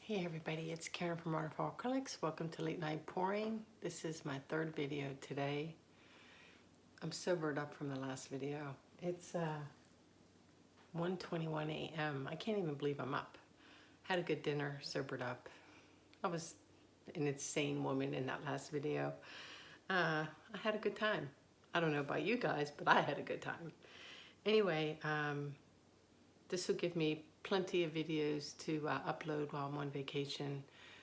Hey everybody, it's Karen from Waterfall Acrylics. Welcome to Late Night Pouring. This is my third video today. I'm sobered up from the last video. It's 1:21 a.m. I can't even believe I'm up. Had a good dinner, sobered up. I was an insane woman in that last video. I had a good time. I don't know about you guys, but I had a good time. Anyway, this will give me plenty of videos to upload while I'm on vacation,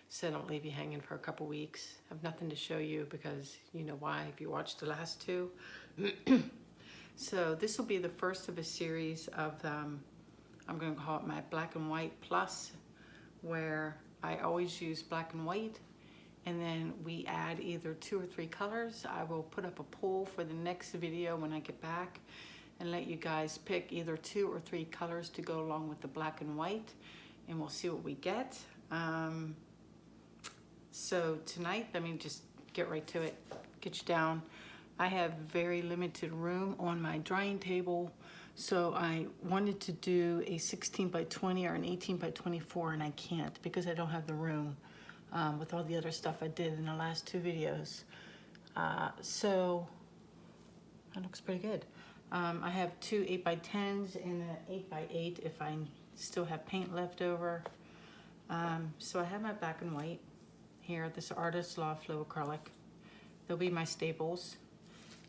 so I don't leave you hanging for a couple weeks. I have nothing to show you because you know why if you watched the last two. So this will be the first of a series of, I'm going to call it my black and white plus, where I always use black and white, and then we add either 2 or 3 colors. I will put up a poll for the next video when I get back and let you guys pick either 2 or 3 colors to go along with the black and white, and we'll see what we get. So tonight, let me just get right to it, get you down. I have very limited room on my drying table, so I wanted to do a 16 by 20 or an 18 by 24, and I can't because I don't have the room with all the other stuff I did in the last 2 videos. So that looks pretty good. I have 2 8x10s and an 8x8 if I still have paint left over. So I have my black and white here, this Artist Loft fluidacrylic. They'll be my staples.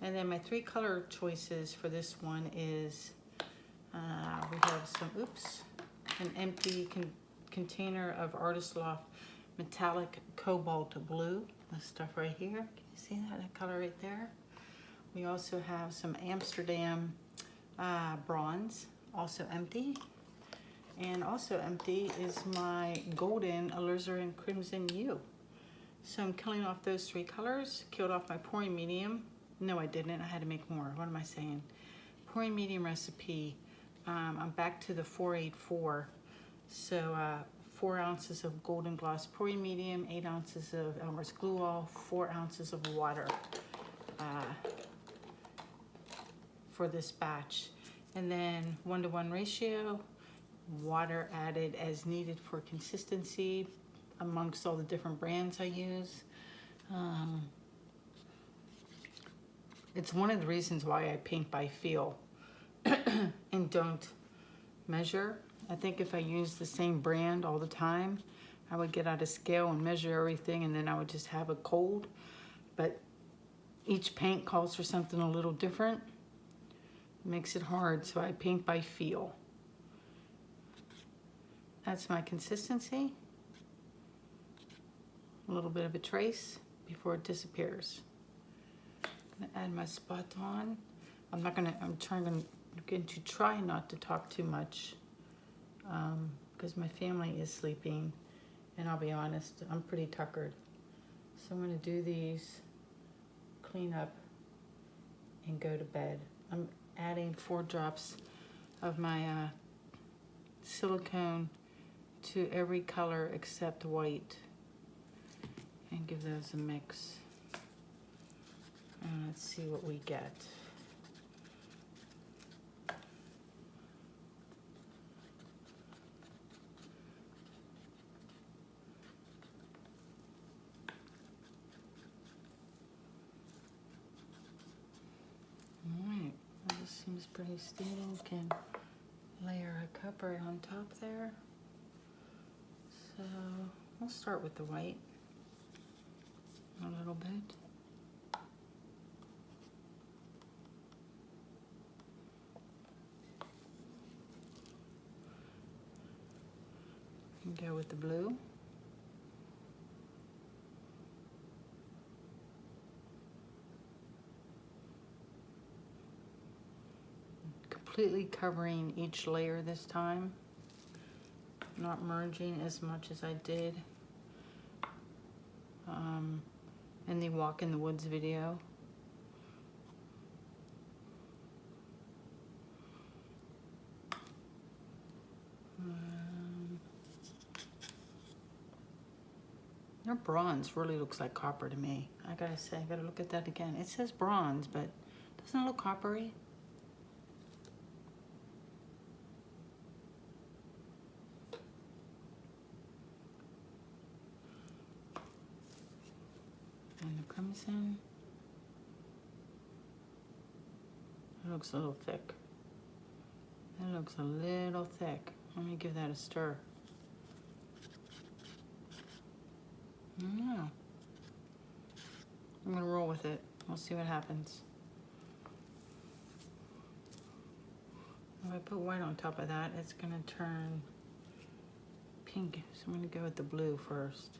And then my 3 color choices for this one is, we have some, an empty container of Artist Loft metallic cobalt blue. This stuff right here, can you see that color right there? We also have some Amsterdam bronze, also empty. And also empty is my golden alizarin crimson hue. So I'm killing off those 3 colors, killed off my pouring medium. No, I didn't, I had to make more. What am I saying? Pouring medium recipe. I'm back to the 484. So 4 ounces of golden gloss pouring medium, 8 ounces of Elmer's glue all, 4 ounces of water. For this batch, and then 1-to-1 ratio, water added as needed for consistency amongst all the different brands I use. It's one of the reasons why I paint by feel and don't measure. I think if I use the same brand all the time, I would get out of scale and measure everything, and then I would just have a cold. But each paint calls for something a little different. Makes it hard, so I paint by feel. That's my consistency. A little bit of a trace before it disappears. I'm gonna add my spot on. I'm going to try not to talk too much because my family is sleeping, and I'll be honest, I'm pretty tuckered. So I'm gonna do these, clean up, and go to bed. I'm adding 4 drops of my silicone to every color except white, and give those a mix. And let's see what we get. This seems pretty stable. Can layer a cup right on top there. So we'll start with the white a little bit. And go with the blue. Completely covering each layer this time, not merging as much as I did in the Walk in the Woods video. Their bronze really looks like copper to me. I gotta say, I gotta look at that again. It says bronze, but doesn't it look coppery? crimson. It looks a little thick. That looks a little thick. Let me give that a stir. No. I'm gonna roll with it. We'll see what happens. If I put white on top of that, it's gonna turn pink. So I'm gonna go with the blue first.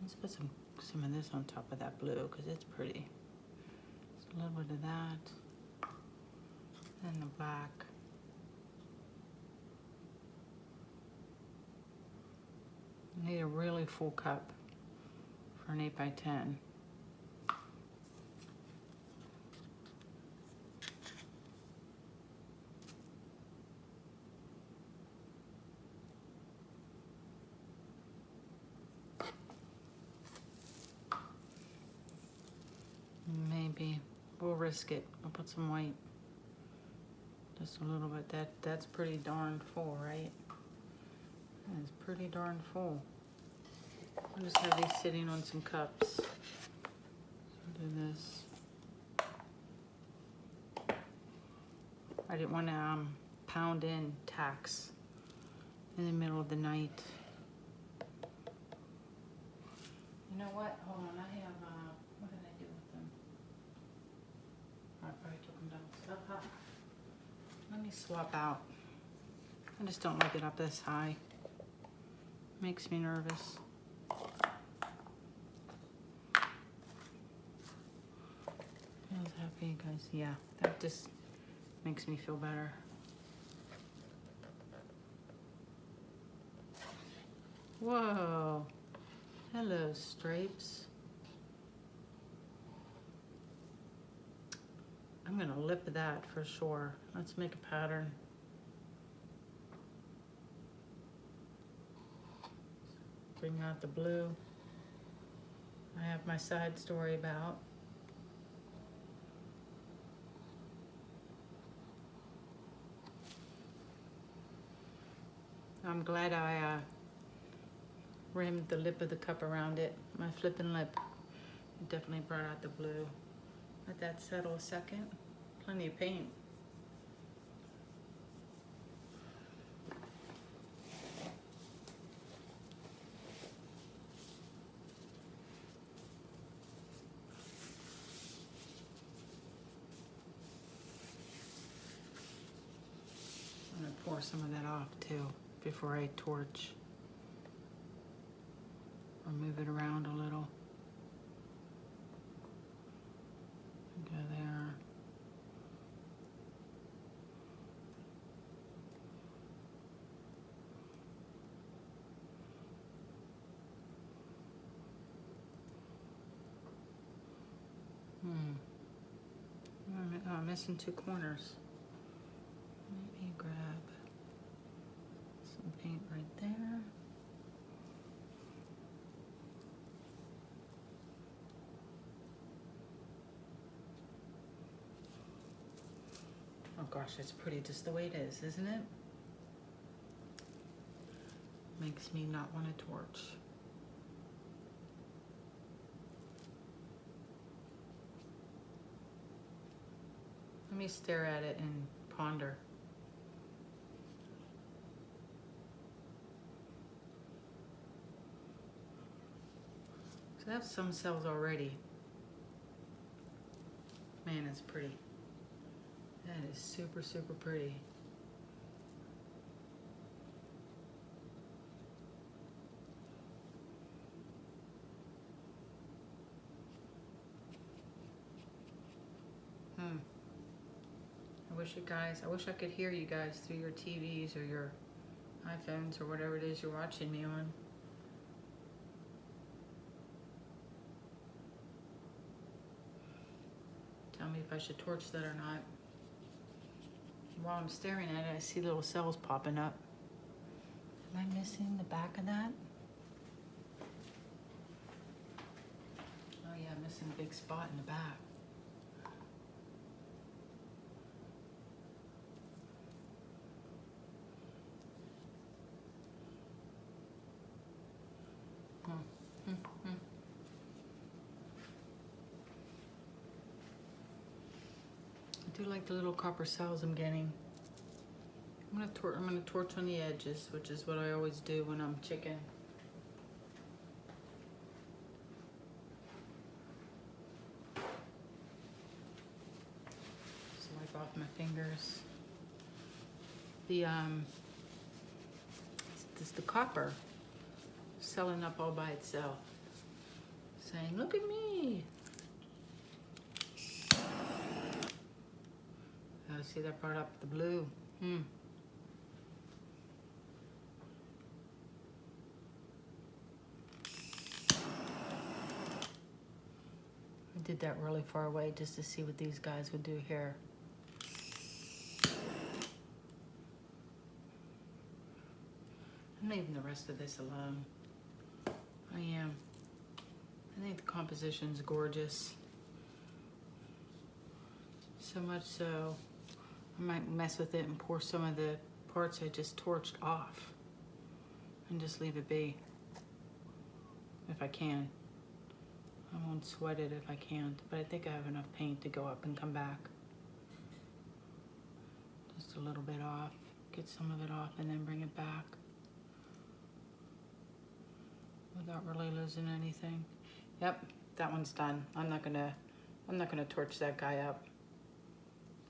Let's put some of this on top of that blue because it's pretty. Just a little bit of that. And the black. I need a really full cup for an 8 by 10. Maybe we'll risk it. I'll put some white. Just a little bit. That's pretty darn full, right? That's pretty darn full. I'll just have these sitting on some cups. Do this. I didn't want to pound in tacks in the middle of the night. You know what? Hold on. I have, what did I do with them? I probably took them down. Let me swap out. I just don't like it up this high. Makes me nervous. Feels happy, guys. Yeah, that just makes me feel better. Whoa. Hello, stripes. I'm gonna lip that for sure. Let's make a pattern. Bring out the blue. I have my side story about. I'm glad I rimmed the lip of the cup around it. My flipping lip. It definitely brought out the blue. Let that settle a second. Plenty of paint. I'm gonna pour some of that off too before I torch. Or move it around a little. Go there. I'm missing 2 corners. Let me grab some paint right there. Oh gosh, it's pretty just the way it is, isn't it? Makes me not want to torch. Let me stare at it and ponder. So I have some cells already. Man, it's pretty. That is super, super pretty. I wish I could hear you guys through your TVs or your iPhones or whatever it is you're watching me on. Tell me if I should torch that or not. While I'm staring at it, I see little cells popping up. Am I missing the back of that? Oh yeah, I'm missing a big spot in the back. I do like the little copper cells I'm getting. I'm gonna torch on the edges, which is what I always do when I'm chicken. Just wipe off my fingers. It's the copper selling up all by itself, saying, "Look at me." Oh, see, that brought up the blue. I did that really far away just to see what these guys would do here. I'm leaving the rest of this alone. I am. I think the composition's gorgeous. So much so, I might mess with it and pour some of the parts I just torched off and just leave it be, if I can. I won't sweat it if I can't, but I think I have enough paint to go up and come back. Just a little bit off, get some of it off and then bring it back without really losing anything. Yep, that one's done. I'm not gonna torch that guy up.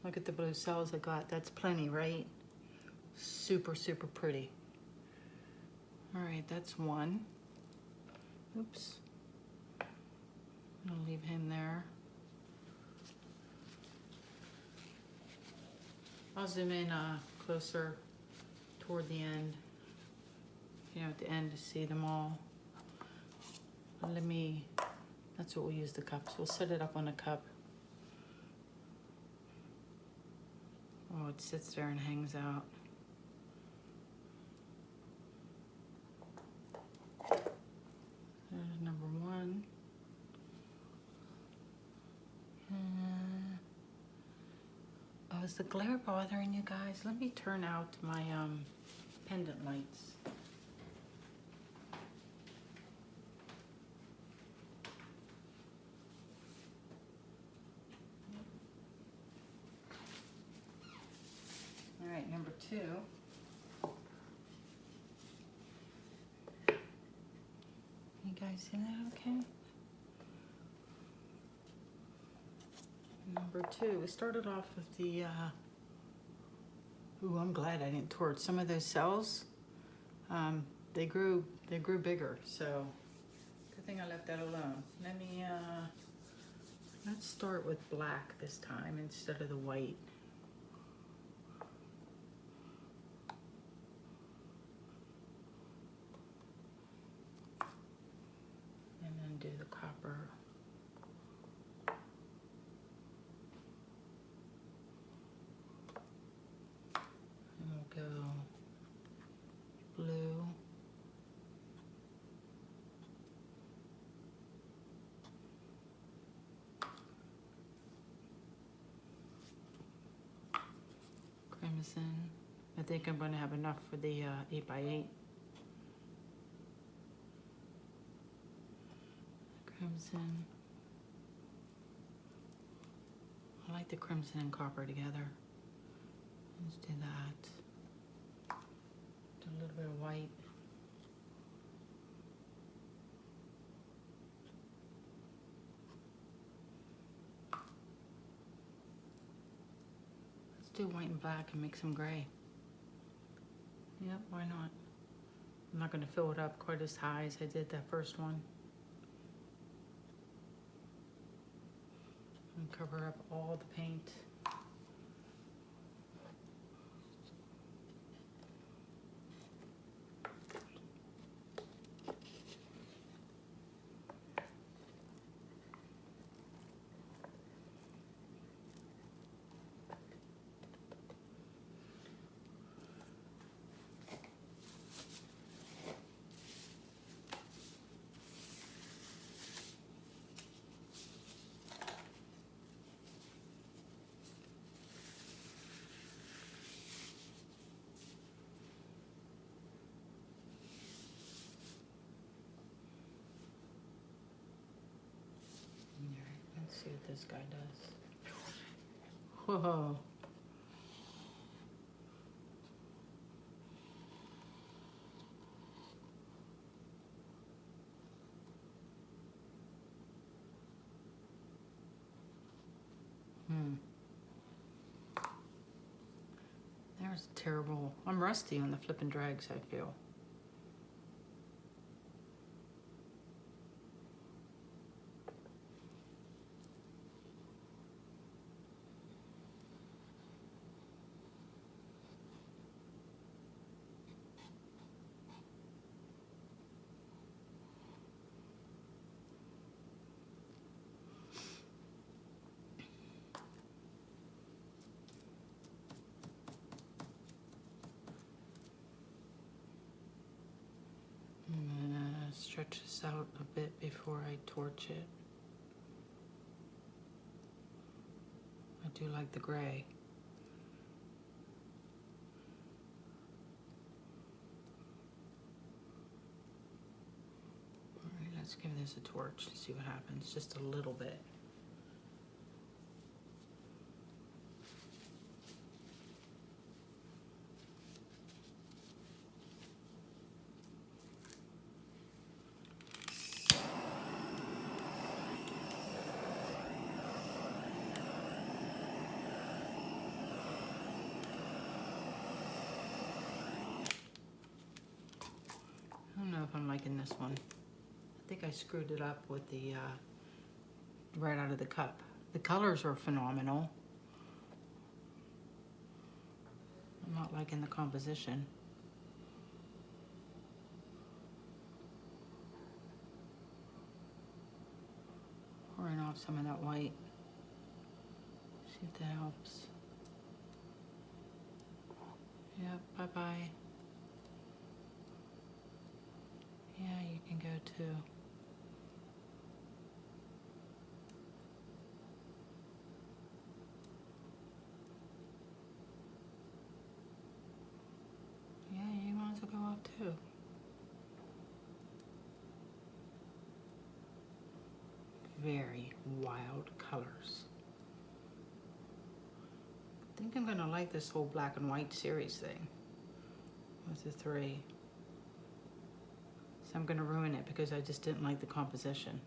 Look at the blue cells I got. That's plenty, right? Super, super pretty. All right, that's one. Oops. I'll leave him there. I'll zoom in closer toward the end. You know, at the end to see them all. That's what we'll use the cups. We'll set it up on a cup. Oh, it sits there and hangs out. There's number one. Oh, is the glare bothering you guys? Let me turn out my pendant lights. All right, number two. You guys see that okay? Number two, we started off with the, ooh, I'm glad I didn't torch. Some of those cells, they grew bigger, so good thing I left that alone. Let's start with black this time instead of the white. And then do the copper. Go blue, crimson. I think I'm going to have enough for the 8x8. Crimson. I like the crimson and copper together. Let's do that. Do a little bit of white. Let's do white and black and make some gray. Yep, why not? I'm not going to fill it up quite as high as I did that first one. And cover up all the paint. what this guy does. Whoa. There's terrible. I'm rusty on the flip and drags, I feel. Stretch this out a bit before I torch it. I do like the gray. All right, let's give this a torch and see what happens, just a little bit. I don't know if I'm liking this one. I think I screwed it up with the right out of the cup. The colors are phenomenal. I'm not liking the composition. Pouring off some of that white. See if that helps. Yep, bye-bye. Yeah, you can go too. Yeah, you might as well go off too. Very wild colors. I think I'm gonna like this whole black and white series thing with the 3. So I'm gonna ruin it because I just didn't like the composition.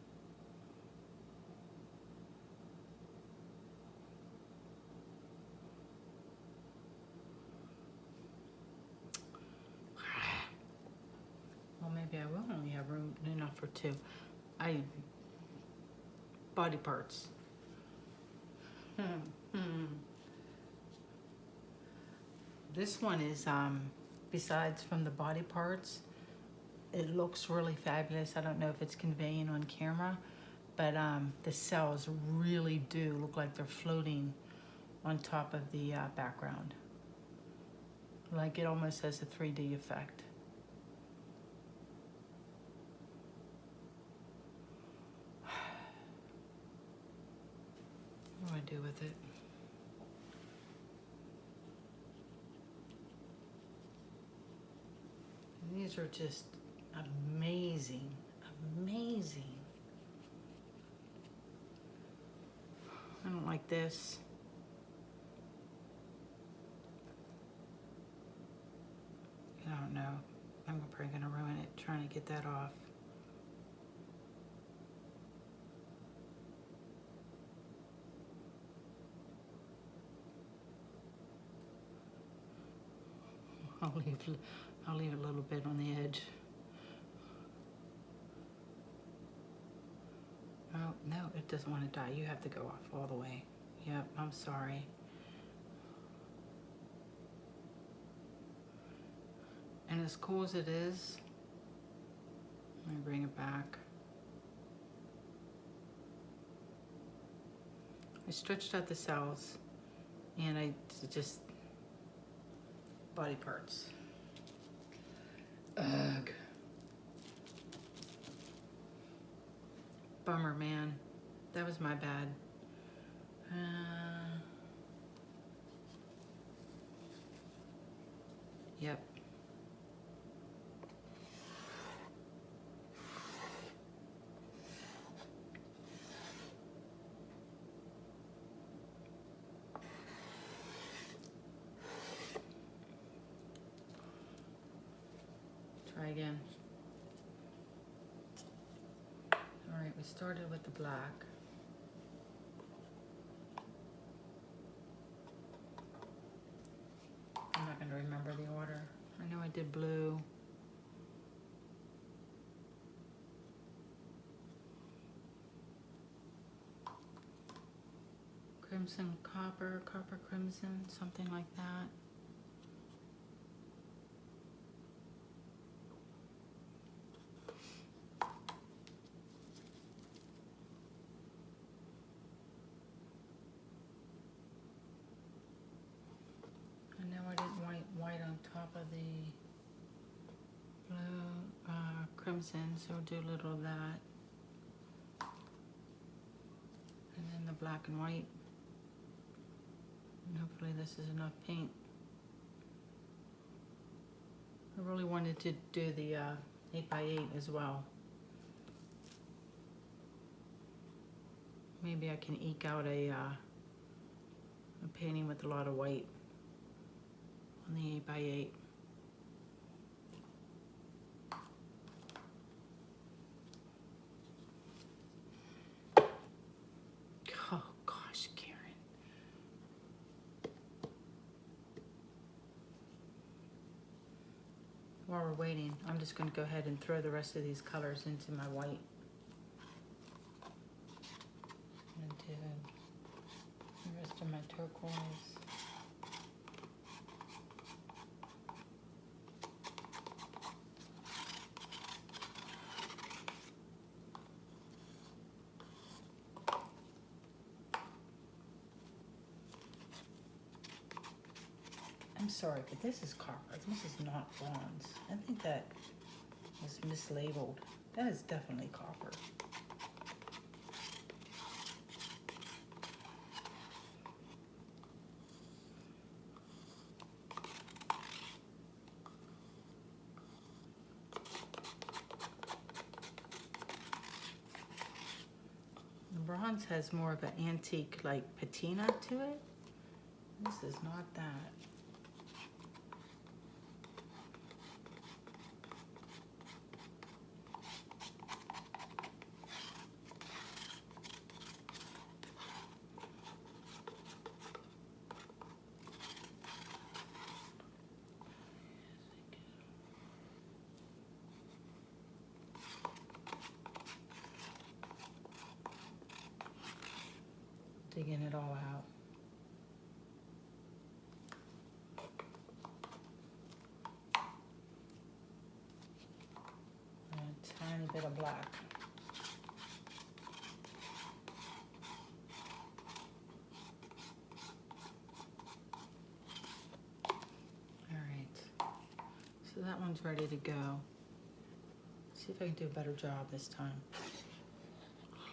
Well, maybe I will only have room enough for 2. Body parts. This one is, besides from the body parts, it looks really fabulous. I don't know if it's conveying on camera, but the cells really do look like they're floating on top of the background. Like it almost has a 3D effect. What do I do with it? These are just amazing, amazing. I don't like this. I don't know. I'm probably gonna ruin it trying to get that off. I'll leave a little bit on the edge. Oh, no, it doesn't want to die. You have to go off all the way. Yep, I'm sorry. And as cool as it is, let me bring it back. I stretched out the cells and I just body parts. Ugh. Bummer, man. That was my bad. Yep. we started with the black. I'm not going to remember the order. I know I did blue. Crimson, copper, copper, crimson, something like that. I know I did white on top of the blue, crimson, so we'll do a little of that. And then the black and white. And hopefully this is enough paint. I really wanted to do the 8x8 as well. Maybe I can eke out a painting with a lot of white on the 8x8. Oh gosh, Karen. While we're waiting, I'm just going to go ahead and throw the rest of these colors into my white. Into the rest of my turquoise. I'm sorry, but this is copper. This is not bronze. I think that was mislabeled. That is definitely copper. The bronze has more of an antique, like patina to it. This is not that. Digging it all out. And a tiny bit of black. All right, so that one's ready to go. See if I can do a better job this time.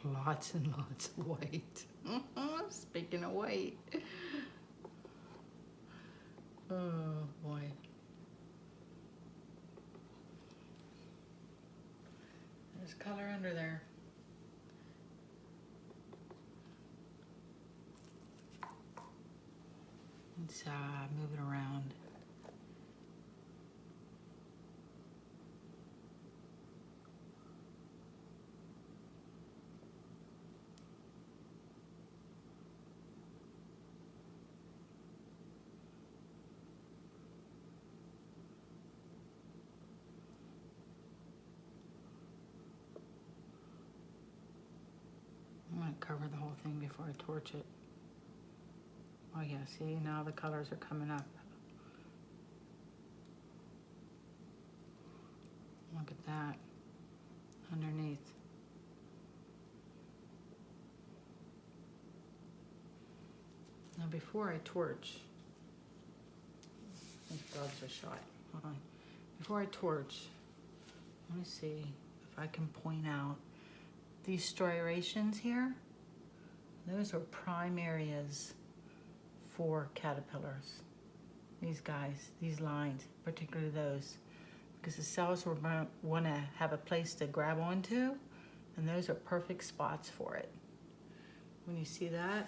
Lots and lots of white. Speaking of white. Oh boy. There's color under there. Let's move it around. I'm going to cover the whole thing before I torch it. Oh yeah, see, now the colors are coming up. Look at that underneath. Now before I torch, these bugs are shot. Hold on. Before I torch, let me see if I can point out these striations here. Those are prime areas for caterpillars. These guys, these lines, particularly those, because the cells will want to have a place to grab onto, and those are perfect spots for it. When you see that,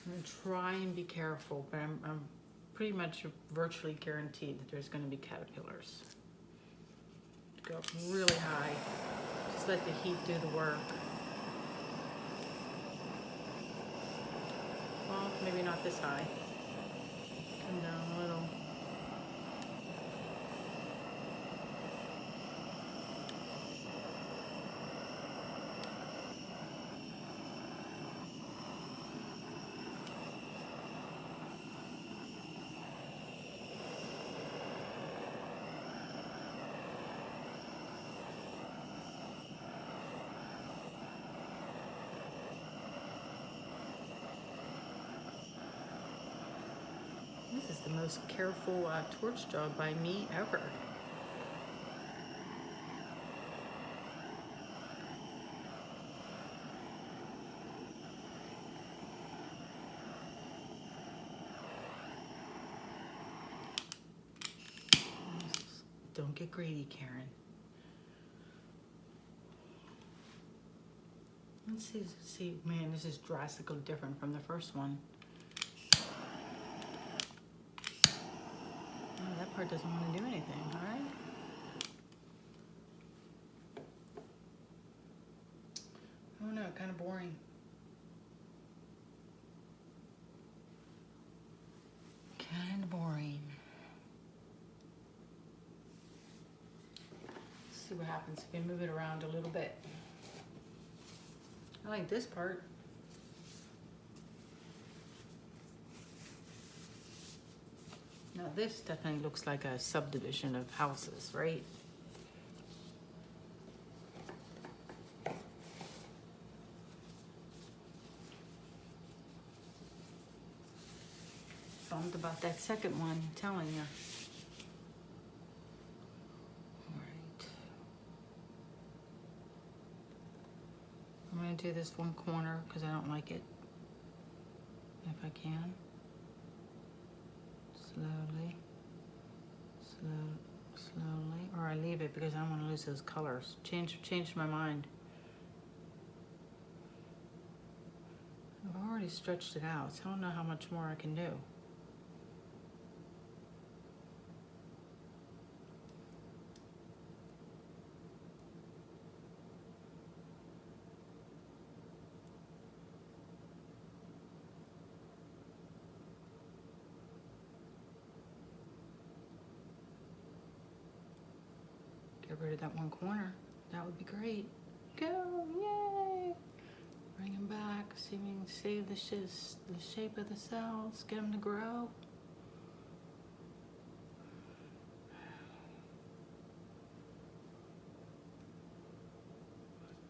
I'm going to try and be careful, but I'm pretty much virtually guaranteed that there's going to be caterpillars. Go up really high, just Just let the heat do the work. Well, maybe not this high. Come down a little. This is the most careful torch job by me ever. Don't get greedy, Karen. Let's see, man, this is drastically different from the first one. Oh, that part doesn't want to do anything, all right? Oh no, kind of boring. Kind of boring. Let's see what happens if we move it around a little bit. I like this part. Now this definitely looks like a subdivision of houses, right? Bummed about that second one, I'm telling you. All right. I'm gonna do this one corner because I don't like it. If I can. Slowly, slowly, or I leave it because I don't want to lose those colors. Change my mind. I've already stretched it out, so I don't know how much more I can do. Get rid of that one corner. That would be great. Go, yay! Bring them back. See if we can save the shape of the cells. Get them to grow.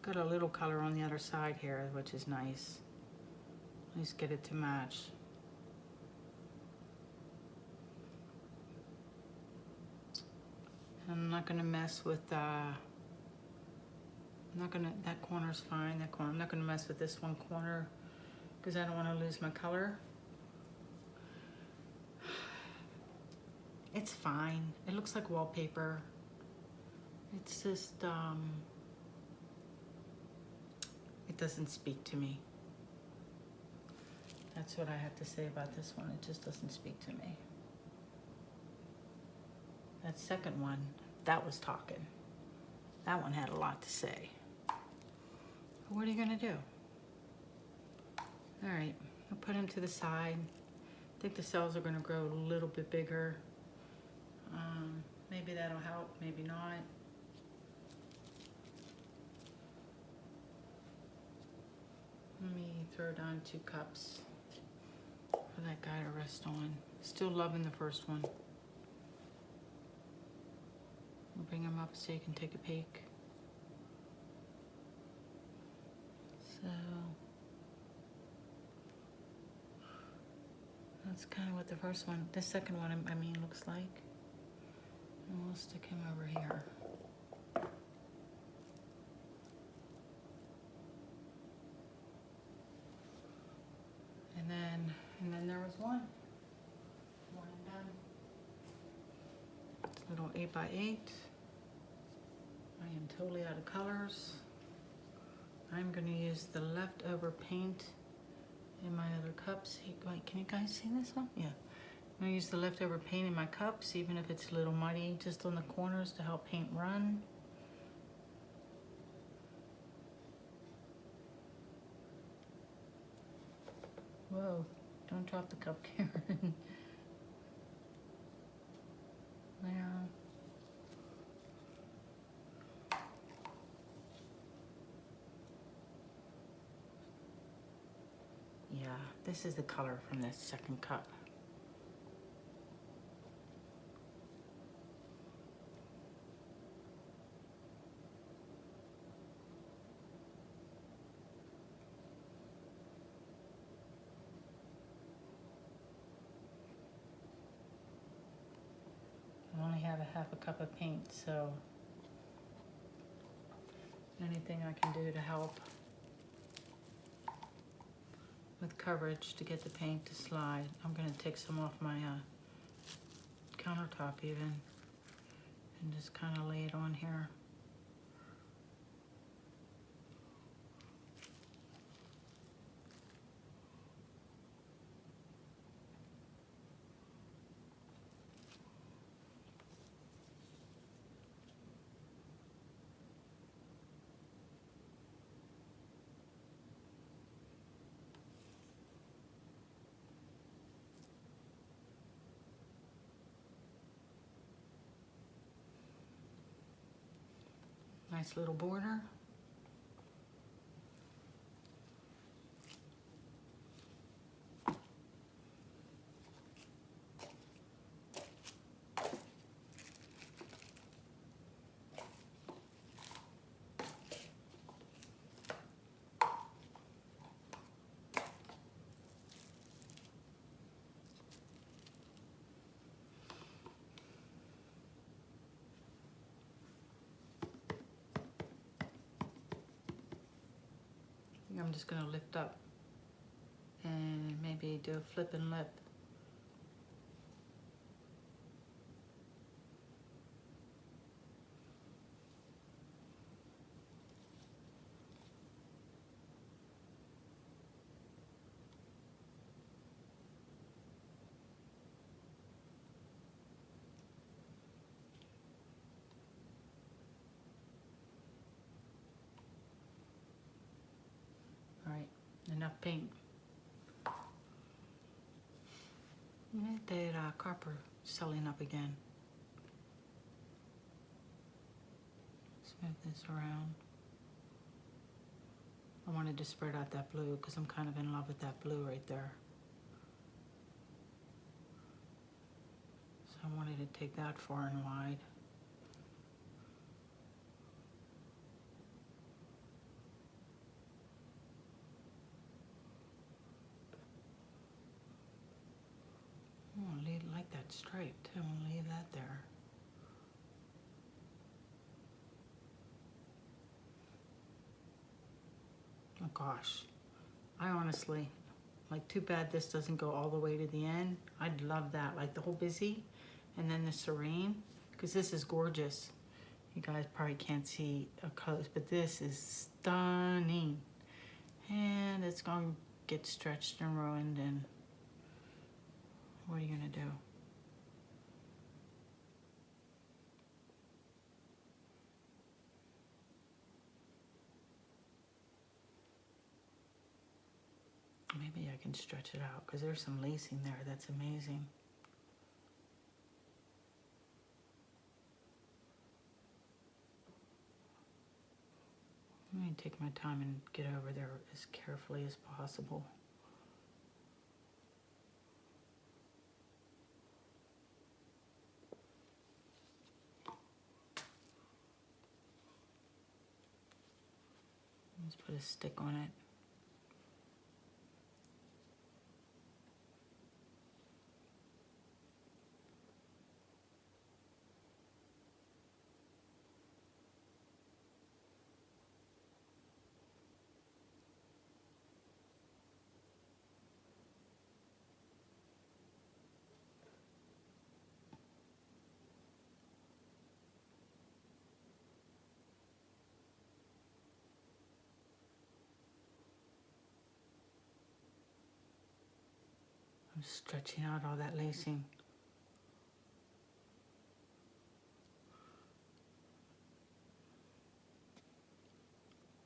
Got a little color on the other side here, which is nice. At least get it to match. I'm not gonna mess with, that corner's fine, that corner. I'm not gonna mess with this one corner because I don't wanna lose my color. It's fine. It looks like wallpaper. It's just, it doesn't speak to me. That's what I have to say about this one. It just doesn't speak to me. That second one, that was talking. That one had a lot to say. But what are you gonna do? All right, I'll put him to the side. I think the cells are gonna grow a little bit bigger. Maybe that'll help, maybe not. Let me throw down 2 cups for that guy to rest on. Still loving the first one. Bring him up so you can take a peek. So that's kind of what the first one, the second one, I mean, looks like. And we'll stick him over here. And then there was one. One and done. It's a little 8x8. I am totally out of colors. I'm gonna use the leftover paint in my other cups. Wait, can you guys see this one? Yeah. I'm gonna use the leftover paint in my cups, even if it's a little muddy, just on the corners to help paint run. Don't drop the cup, Karen. There. Yeah, this is the color from this second cup. I only have a half a cup of paint, so anything I can do to help with coverage to get the paint to slide. I'm going to take some off my countertop even and just kind of lay it on here. Nice little border. I'm just going to lift up and maybe do a flip and lip. All right, enough paint. That copper selling up again. Smooth this around. I wanted to spread out that blue because I'm kind of in love with that blue right there. So I wanted to take that far and wide. I like that stripe too. I'll leave that there. Oh gosh, I honestly, like, too bad this doesn't go all the way to the end. I'd love that, like the whole busy and then the serene, because this is gorgeous. You guys probably can't see a colors, but this is stunning. And it's going to get stretched and ruined, and what are you going to do? Maybe I can stretch it out because there's some lacing there that's amazing. I'm going to take my time and get over there as carefully as possible. Let's put a stick on it. I'm stretching out all that lacing.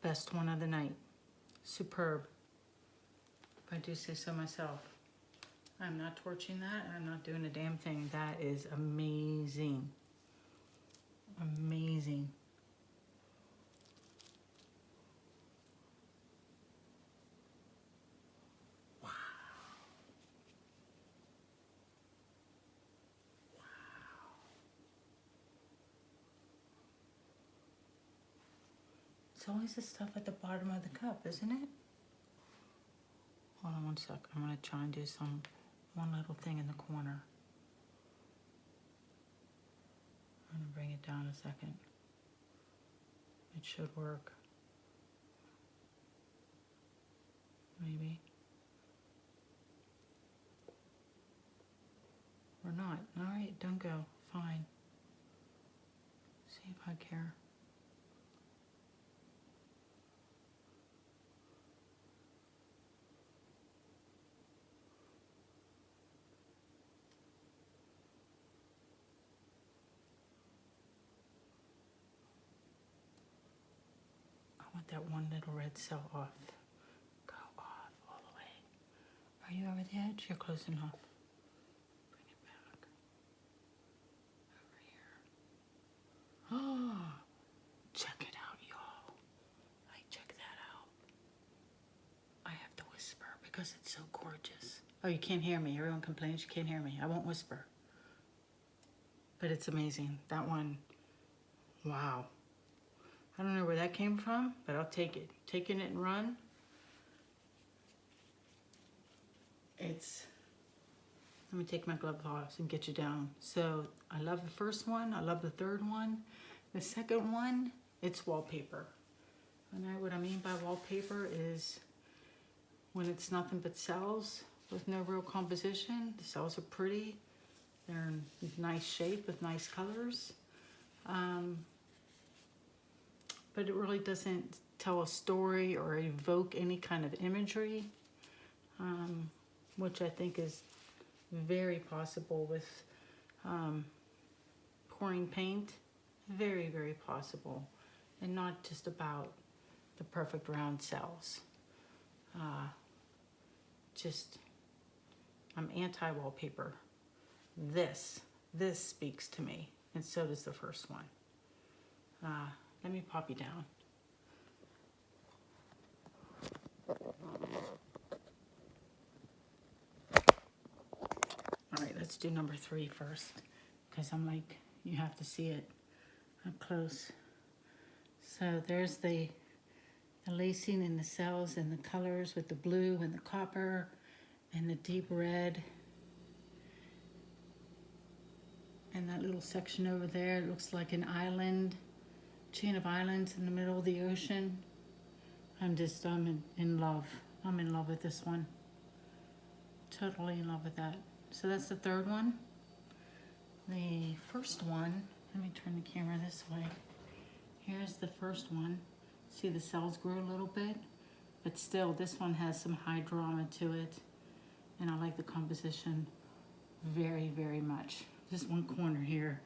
Best one of the night. Superb, if I do say so myself. I'm not torching that. I'm not doing a damn thing. That is amazing. Amazing. Wow. Wow. It's always the stuff at the bottom of the cup, isn't it? Hold on one sec. I'm going to try and do one little thing in the corner. I'm going to bring it down a second. It should work. Maybe. Or not. Alright, don't go. Fine. See if I care. I want that one little red cell off. Go off all the way. Are you over the edge? You're close enough. Bring it back. Over here. Oh, check it out, y'all. Check that out. I have to whisper because it's so gorgeous. Oh, you can't hear me. Everyone complains you can't hear me. I won't whisper. But it's amazing. That one, wow. I don't know where that came from, but I'll take it. Taking it and run. Let me take my glove off and get you down. So I love the first one. I love the third one. The second one, it's wallpaper. And what I mean by wallpaper is when it's nothing but cells with no real composition. The cells are pretty. They're in nice shape with nice colors. But it really doesn't tell a story or evoke any kind of imagery, which I think is very possible with pouring paint. Very, very possible. And not just about the perfect round cells. I'm anti-wallpaper. This speaks to me, and so does the first one. Let me pop you down. All right, let's do number 3 first, because I'm like, you have to see it up close. So there's the lacing in the cells and the colors with the blue and the copper and the deep red. And that little section over there, it looks like an island, chain of islands in the middle of the ocean. I'm in love. I'm in love with this one. Totally in love with that. So that's the third one. The first one, let me turn the camera this way. Here's the first one. See the cells grew a little bit, but still this one has some high drama to it. And I like the composition very, very much. This one corner here,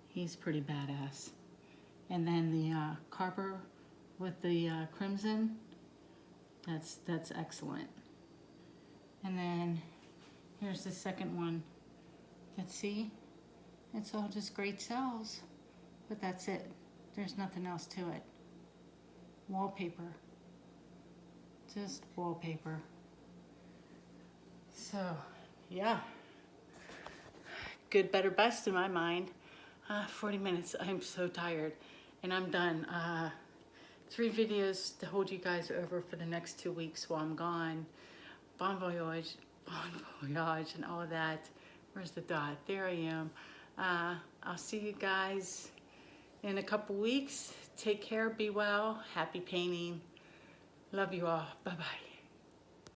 he's pretty badass. And then the copper with the crimson, that's excellent. And then here's the second one. Let's see, it's all just great cells, but that's it. There's nothing else to it. Wallpaper, just wallpaper. So, yeah. Good, better, best in my mind. 40 minutes, I'm so tired. And I'm done. 3 videos to hold you guys over for the next 2 weeks while I'm gone. Bon voyage, and all of that. Where's the dot? There I am. I'll see you guys in a couple weeks. Take care, be well, happy painting. Love you all. Bye-bye.